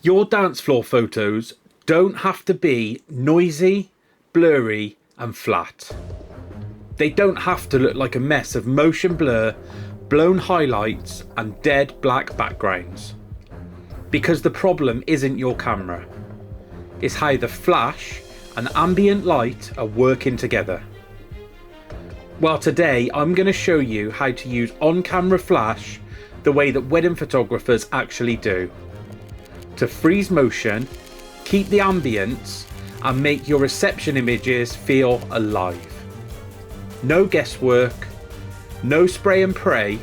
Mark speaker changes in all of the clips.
Speaker 1: Your dance floor photos don't have to be noisy, blurry and flat. They don't have to look like a mess of motion blur, blown highlights and dead black backgrounds. Because the problem isn't your camera. It's how the flash and ambient light are working together. Well, today I'm going to show you how to use on-camera flash the way that wedding photographers actually do. To freeze motion, keep the ambience and make your reception images feel alive. No guesswork, no spray and pray,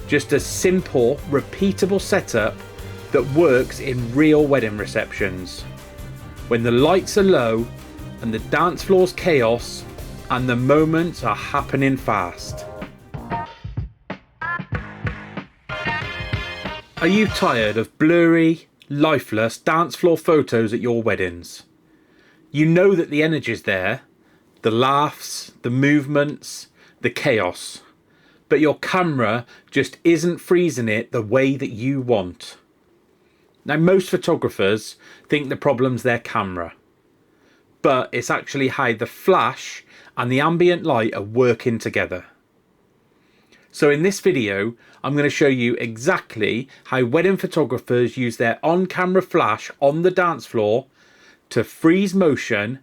Speaker 1: just a simple, repeatable setup that works in real wedding receptions. When the lights are low and the dance floor's chaos and the moments are happening fast. Are you tired of blurry, lifeless dance floor photos at your weddings? You know that the energy's there, the laughs, the movements, the chaos, but your camera just isn't freezing it the way that you want. Now, most photographers think the problem's their camera, but it's actually how the flash and the ambient light are working together. So in this video, I'm going to show you exactly how wedding photographers use their on-camera flash on the dance floor to freeze motion,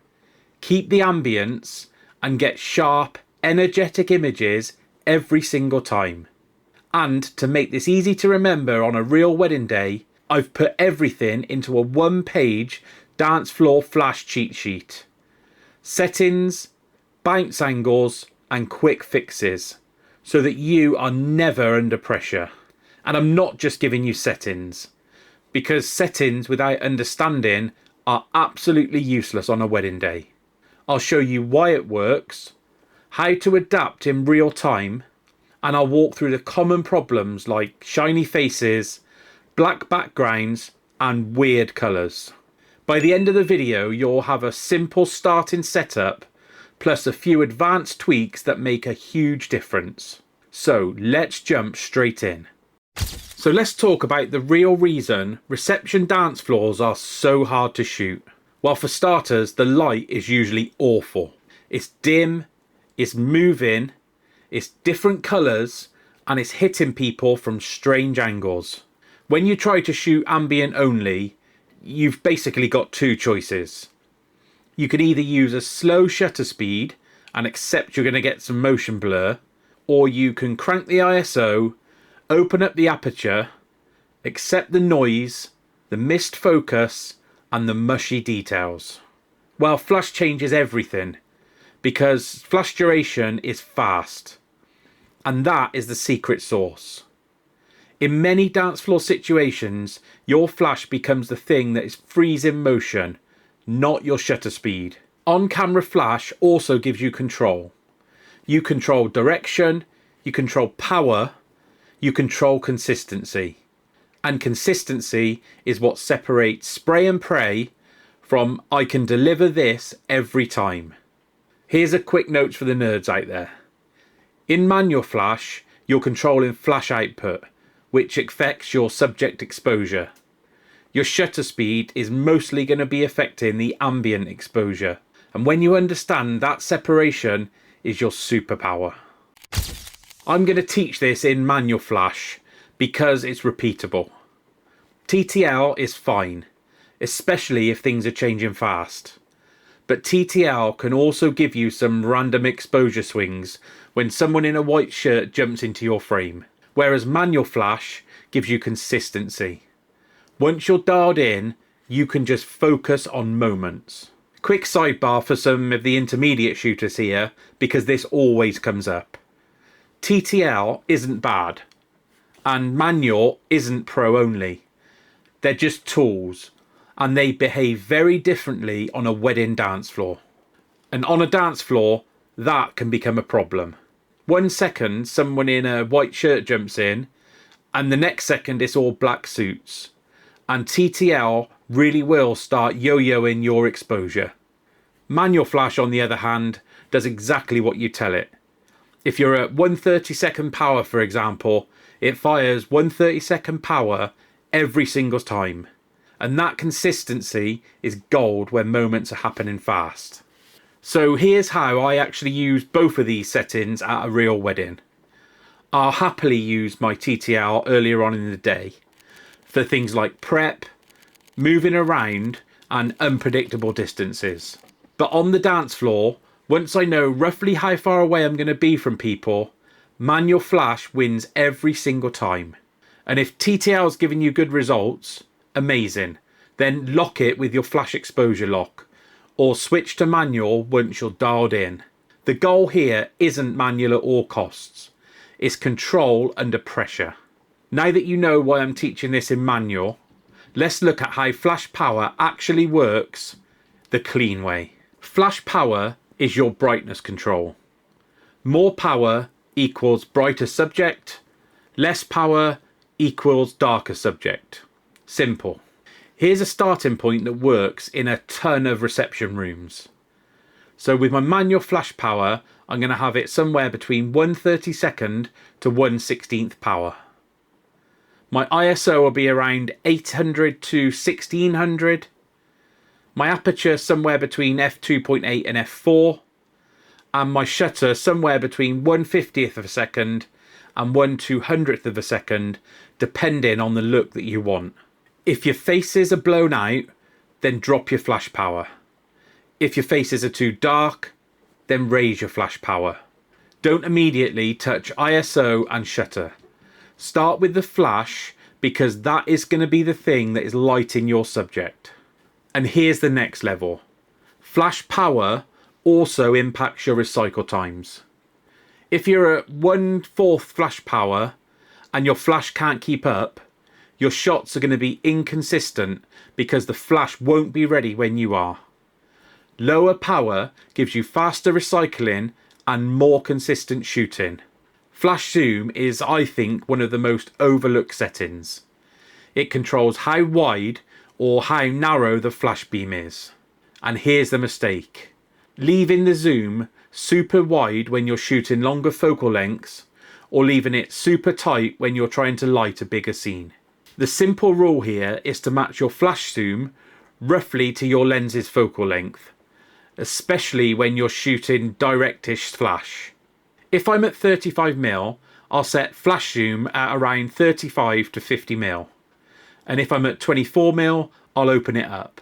Speaker 1: keep the ambience, and get sharp, energetic images every single time. And to make this easy to remember on a real wedding day, I've put everything into a one-page dance floor flash cheat sheet. Settings, bounce angles, and quick fixes, so that you are never under pressure. And I'm not just giving you settings, because settings without understanding are absolutely useless on a wedding day. I'll show you why it works, how to adapt in real time, and I'll walk through the common problems like shiny faces, black backgrounds, and weird colours. By the end of the video, you'll have a simple starting setup plus a few advanced tweaks that make a huge difference. So let's jump straight in. So let's talk about the real reason reception dance floors are so hard to shoot. Well, for starters, the light is usually awful. It's dim, it's moving, it's different colours, and it's hitting people from strange angles. When you try to shoot ambient only, you've basically got two choices. You can either use a slow shutter speed and accept you're going to get some motion blur, or you can crank the ISO, open up the aperture, accept the noise, the missed focus, and the mushy details. Well, flash changes everything, because flash duration is fast, and that is the secret sauce. In many dance floor situations, your flash becomes the thing that is freezing motion, not your shutter speed. On-camera flash also gives you control. You control direction, you control power, you control consistency. And consistency is what separates spray and pray from I can deliver this every time. Here's a quick note for the nerds out there. In manual flash, you're controlling flash output, which affects your subject exposure. Your shutter speed is mostly going to be affecting the ambient exposure. And when you understand that separation is your superpower. I'm going to teach this in manual flash because it's repeatable. TTL is fine, especially if things are changing fast. But TTL can also give you some random exposure swings when someone in a white shirt jumps into your frame. Whereas manual flash gives you consistency. Once you're dialed in, you can just focus on moments. Quick sidebar for some of the intermediate shooters here, because this always comes up. TTL isn't bad, and manual isn't pro only. They're just tools, and they behave very differently on a wedding dance floor. And on a dance floor, that can become a problem. 1 second, someone in a white shirt jumps in, and the next second it's all black suits. And TTL really will start yo-yoing your exposure. Manual flash, on the other hand, does exactly what you tell it. If you're at 1/32nd power, for example, it fires 1/32nd power every single time. And that consistency is gold when moments are happening fast. So here's how I actually use both of these settings at a real wedding. I'll happily use my TTL earlier on in the day for things like prep, moving around and unpredictable distances. But on the dance floor, once I know roughly how far away I'm going to be from people, manual flash wins every single time. And if TTL is giving you good results, amazing. Then lock it with your flash exposure lock, or switch to manual once you're dialed in. The goal here isn't manual at all costs. It's control under pressure. Now that you know why I'm teaching this in manual, let's look at how flash power actually works the clean way. Flash power is your brightness control. More power equals brighter subject, less power equals darker subject. Simple. Here's a starting point that works in a ton of reception rooms. So with my manual flash power, I'm going to have it somewhere between 1/32 to 1/16 power. My ISO will be around 800 to 1600. My aperture somewhere between f2.8 and f4. And my shutter somewhere between 1/50th of a second and 1/200th of a second, depending on the look that you want. If your faces are blown out, then drop your flash power. If your faces are too dark, then raise your flash power. Don't immediately touch ISO and shutter. Start with the flash because that is going to be the thing that is lighting your subject. And here's the next level. Flash power also impacts your recycle times. If you're at 1/4 flash power and your flash can't keep up, your shots are going to be inconsistent because the flash won't be ready when you are. Lower power gives you faster recycling and more consistent shooting. Flash zoom is, I think, one of the most overlooked settings. It controls how wide or how narrow the flash beam is. And here's the mistake. Leaving the zoom super wide when you're shooting longer focal lengths, or leaving it super tight when you're trying to light a bigger scene. The simple rule here is to match your flash zoom roughly to your lens's focal length, especially when you're shooting directish flash. If I'm at 35mm, I'll set flash zoom at around 35 to 50mm. And if I'm at 24mm, I'll open it up.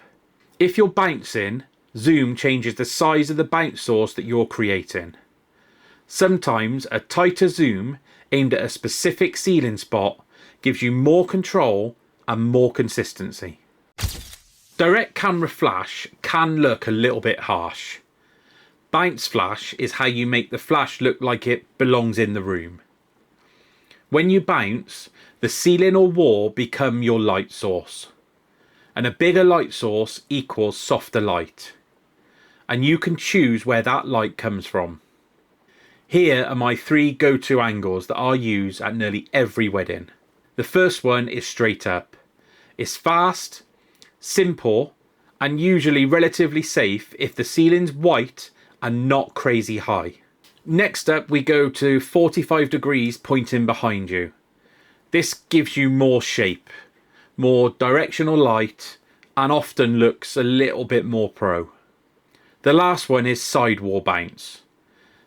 Speaker 1: If you're bouncing, zoom changes the size of the bounce source that you're creating. Sometimes a tighter zoom aimed at a specific ceiling spot gives you more control and more consistency. Direct camera flash can look a little bit harsh. Bounce flash is how you make the flash look like it belongs in the room. When you bounce, the ceiling or wall become your light source. And a bigger light source equals softer light. And you can choose where that light comes from. Here are my 3 go-to angles that I'll use at nearly every wedding. The first one is straight up. It's fast, simple, and usually relatively safe if the ceiling's white and not crazy high. Next up, we go to 45 degrees pointing behind you. This gives you more shape, more directional light, and often looks a little bit more pro. The last one is sidewall bounce.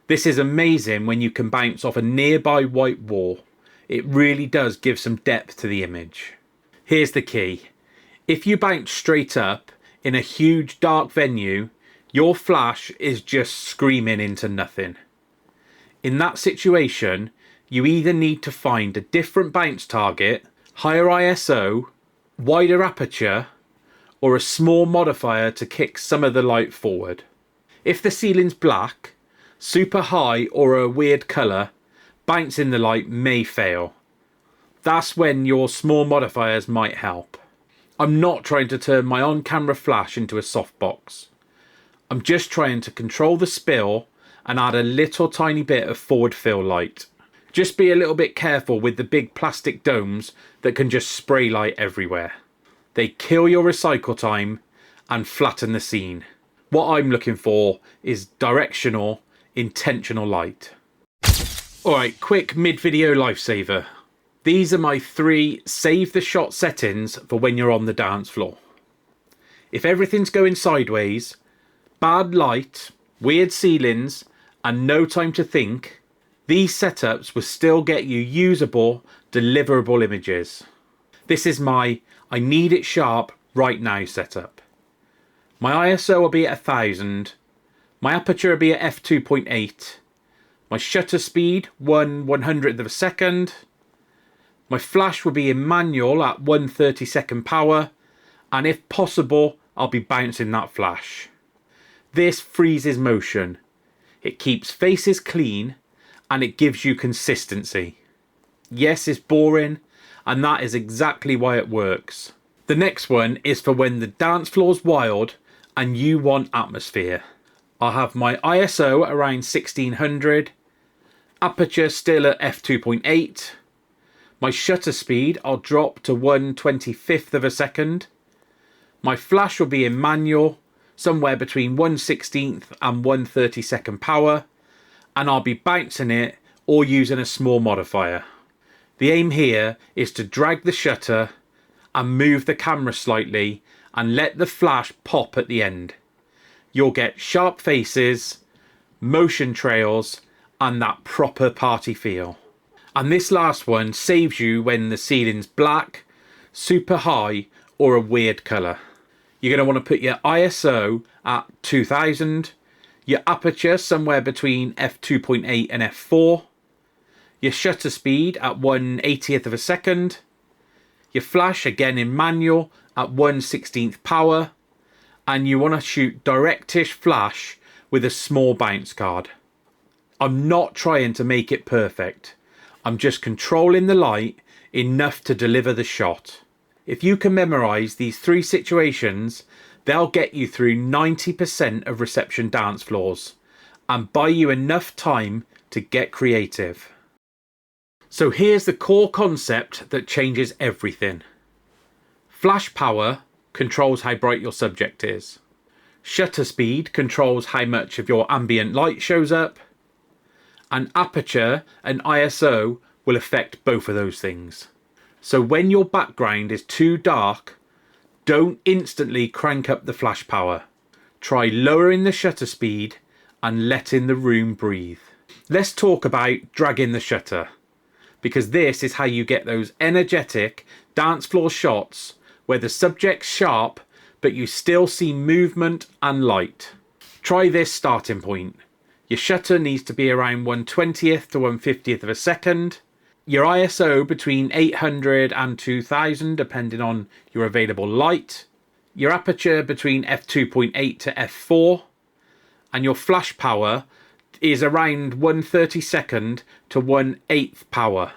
Speaker 1: This is amazing when you can bounce off a nearby white wall. It really does give some depth to the image. Here's the key. If you bounce straight up in a huge dark venue, your flash is just screaming into nothing. In that situation, you either need to find a different bounce target, higher ISO, wider aperture, or a small modifier to kick some of the light forward. If the ceiling's black, super high, or a weird colour, bouncing the light may fail. That's when your small modifiers might help. I'm not trying to turn my on-camera flash into a softbox. I'm just trying to control the spill and add a little tiny bit of forward fill light. Just be a little bit careful with the big plastic domes that can just spray light everywhere. They kill your recycle time and flatten the scene. What I'm looking for is directional, intentional light. Alright, quick mid-video lifesaver. These are my 3 save the shot settings for when you're on the dance floor. If everything's going sideways, bad light, weird ceilings, and no time to think, these setups will still get you usable, deliverable images. This is my I need it sharp right now setup. My ISO will be at 1000, my aperture will be at f2.8, my shutter speed 1/100th of a second, my flash will be in manual at 1/32nd power, and if possible I'll be bouncing that flash. This freezes motion, it keeps faces clean, and it gives you consistency. Yes, it's boring, and that is exactly why it works. The next one is for when the dance floor's wild and you want atmosphere. I'll have my ISO around 1600, aperture still at f2.8, my shutter speed I'll drop to 1/25th of a second, my flash will be in manual, somewhere between 1/16th and 1/32nd power, and I'll be bouncing it or using a small modifier. The aim here is to drag the shutter and move the camera slightly and let the flash pop at the end. You'll get sharp faces, motion trails, and that proper party feel. And this last one saves you when the ceiling's black, super high, or a weird colour. You're going to want to put your ISO at 2000, your aperture somewhere between f2.8 and f4, your shutter speed at 1/80th of a second, your flash again in manual at 1/16th power, and you want to shoot directish flash with a small bounce card. I'm not trying to make it perfect, I'm just controlling the light enough to deliver the shot. If you can memorise these 3 situations, they'll get you through 90% of reception dance floors and buy you enough time to get creative. So here's the core concept that changes everything. Flash power controls how bright your subject is. Shutter speed controls how much of your ambient light shows up. And aperture and ISO will affect both of those things. So when your background is too dark, don't instantly crank up the flash power. Try lowering the shutter speed and letting the room breathe. Let's talk about dragging the shutter, because this is how you get those energetic dance floor shots where the subject's sharp but you still see movement and light. Try this starting point. Your shutter needs to be around 1/20th to 1/50th of a second. Your ISO between 800 and 2000 depending on your available light. Your aperture between f2.8 to f4. And your flash power is around 1/32nd to 1/8th power.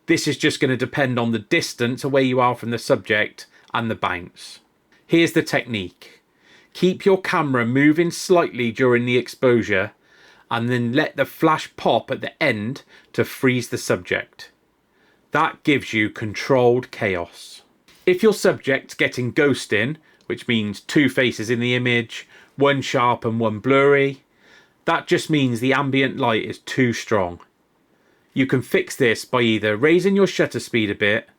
Speaker 1: This is just going to depend on the distance away you are from the subject and the bounce. Here's the technique. Keep your camera moving slightly during the exposure and then let the flash pop at the end to freeze the subject. That gives you controlled chaos. If your subject's getting ghosting, which means 2 faces in the image, one sharp and one blurry, that just means the ambient light is too strong. You can fix this by either raising your shutter speed a bit,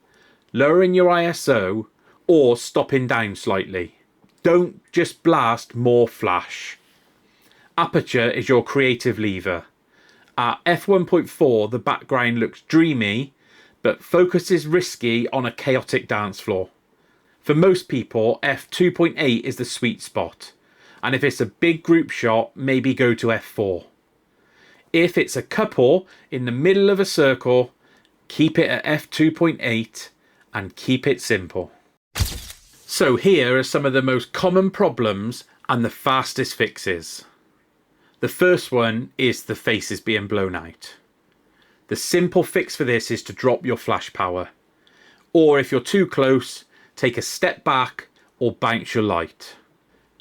Speaker 1: lowering your ISO, or stopping down slightly. Don't just blast more flash. Aperture is your creative lever. At f1.4 the background looks dreamy, but focus is risky on a chaotic dance floor. For most people, f2.8 is the sweet spot, and if it's a big group shot, maybe go to f4. If it's a couple in the middle of a circle, keep it at f2.8 and keep it simple. So here are some of the most common problems and the fastest fixes. The first one is the faces being blown out. The simple fix for this is to drop your flash power. Or if you're too close, take a step back or bounce your light.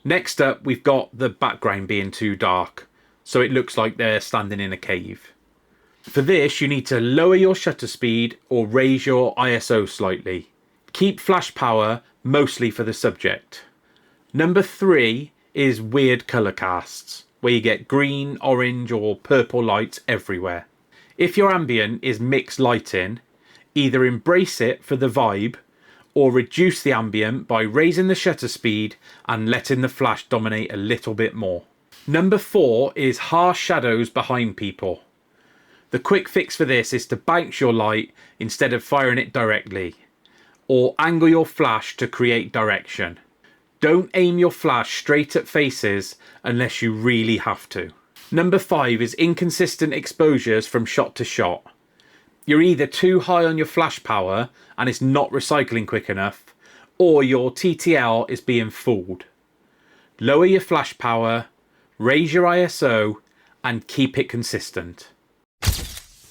Speaker 1: Next up, we've got the background being too dark, so it looks like they're standing in a cave. For this, you need to lower your shutter speed or raise your ISO slightly. Keep flash power mostly for the subject. Number 3 is weird colour casts, where you get green, orange or purple lights everywhere. If your ambient is mixed lighting, either embrace it for the vibe or reduce the ambient by raising the shutter speed and letting the flash dominate a little bit more. Number 4 is harsh shadows behind people. The quick fix for this is to bounce your light instead of firing it directly, or angle your flash to create direction. Don't aim your flash straight at faces unless you really have to. Number 5 is inconsistent exposures from shot to shot. You're either too high on your flash power and it's not recycling quick enough, or your TTL is being fooled. Lower your flash power, raise your ISO, and keep it consistent.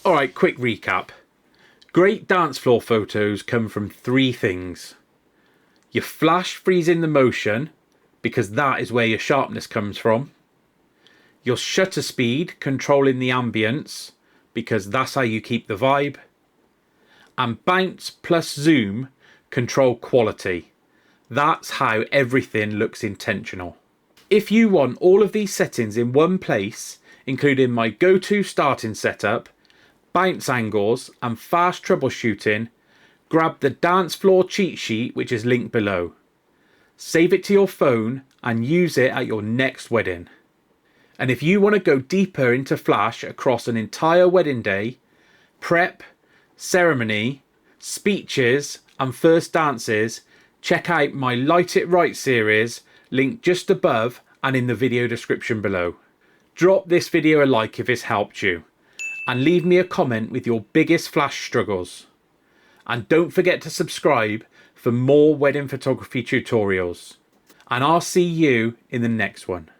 Speaker 1: Alright, quick recap. Great dance floor photos come from 3 things. Your flash freezing the motion, because that is where your sharpness comes from. Your shutter speed controlling the ambience, because that's how you keep the vibe. And bounce plus zoom control quality. That's how everything looks intentional. If you want all of these settings in one place, including my go-to starting setup, bounce angles and fast troubleshooting, grab the dance floor cheat sheet which is linked below. Save it to your phone and use it at your next wedding. And if you want to go deeper into flash across an entire wedding day, prep, ceremony, speeches and first dances, check out my Light It Right series linked just above and in the video description below. Drop this video a like if it's helped you, and leave me a comment with your biggest flash struggles. And don't forget to subscribe for more wedding photography tutorials. And I'll see you in the next one.